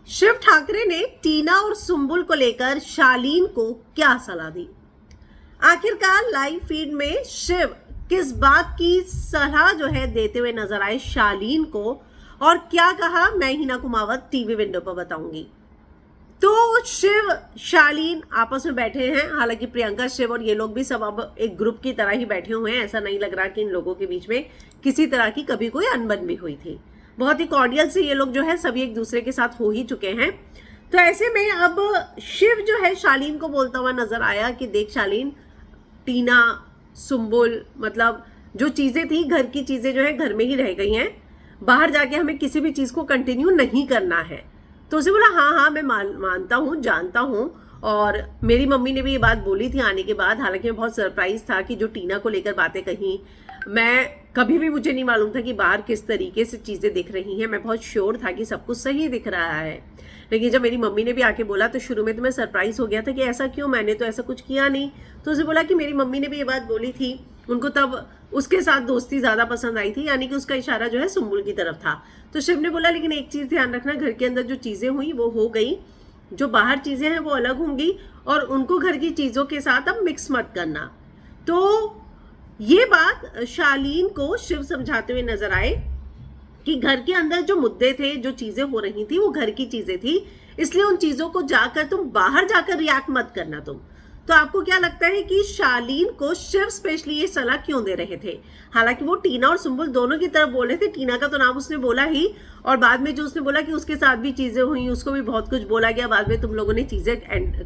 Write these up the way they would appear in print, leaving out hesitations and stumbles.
शिव ठाकरे ने टीना और सुंबुल को लेकर शालीन को क्या सलाह दी? आखिरकार लाइव फीड में शिव किस बात की सलाह जो है देते हुए नजर आए शालीन को, और क्या कहा मैं हिना कुमावत टीवी विंडो पर बताऊंगी। तो शिव शालीन आपस में बैठे हैं, हालांकि प्रियंका शिव और ये लोग भी सब अब एक ग्रुप की तरह ही बैठे हुए हैं। ऐसा नहीं लग रहा कि इन लोगों के बीच में किसी तरह की कभी कोई अनबन भी हुई थी। बहुत ही कॉर्डियल से ये लोग जो है सभी एक दूसरे के साथ हो ही चुके हैं। तो ऐसे में अब शिव जो है शालीन को बोलता हुआ नजर आया कि देख शालीन, टीना सुंबुल मतलब जो चीजें थी घर की चीजें जो है घर में ही रह गई हैं, बाहर जाके हमें किसी भी चीज को कंटिन्यू नहीं करना है। तो उसे बोला हाँ मैं मानता हूँ, जानता हूँ, और मेरी मम्मी ने भी ये बात बोली थी आने के बाद। हालांकि मैं बहुत सरप्राइज था कि जो टीना को लेकर बातें कही, मैं कभी भी मुझे नहीं मालूम था कि बाहर किस तरीके से चीजें दिख रही हैं। मैं बहुत श्योर था कि सब कुछ सही दिख रहा है, लेकिन जब मेरी मम्मी ने भी आके बोला तो शुरू में तो मैं सरप्राइज हो गया था कि ऐसा क्यों, मैंने तो ऐसा कुछ किया नहीं। तो उसे बोला कि मेरी मम्मी ने भी ये बात बोली थी, उनको तब उसके साथ दोस्ती ज्यादा पसंद आई थी, यानी कि उसका इशारा जो है सुंबुल की तरफ था। तो शिव ने बोला लेकिन एक चीज ध्यान रखना, घर के अंदर जो चीजें हुई वो हो गई, जो बाहर चीजें हैं वो अलग होंगी, और उनको घर की चीजों के साथ अब मिक्स मत करना। तो ये बात शालीन को शिव समझाते हुए नजर आए कि घर के अंदर जो मुद्दे थे, जो चीजें हो रही थी वो घर की चीजें थी, इसलिए उन चीजों को जाकर तुम बाहर जाकर रिएक्ट मत करना तुम। तो आपको क्या लगता है कि शालीन को शिव स्पेशली ये सलाह क्यों दे रहे थे? हालांकि वो टीना और सुंबुल दोनों की तरफ बोल रहे थे, टीना का तो नाम उसने बोला ही, और बाद में जो उसने बोला कि उसके साथ भी चीजें हुई, उसको भी बहुत कुछ बोला गया, बाद में तुम लोगों ने चीजें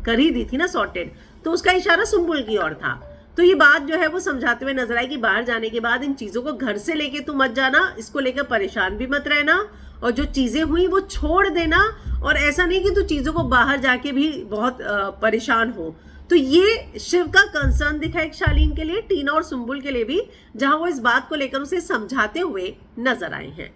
कर ही दी थी ना सॉर्टेड, तो उसका इशारा सुंबुल की ओर था। तो ये बात जो है वो समझाते हुए नजर आई कि बाहर जाने के बाद इन चीजों को घर से लेके तू मत जाना, इसको लेकर परेशान भी मत रहना, और जो चीजें हुई वो छोड़ देना, और ऐसा नहीं कि तू चीजों को बाहर जाके भी बहुत परेशान हो। तो ये शिव का कंसर्न दिखा एक शालीन के लिए, टीना और सुंबुल के लिए भी, जहां वो इस बात को लेकर उसे समझाते हुए नजर आए हैं।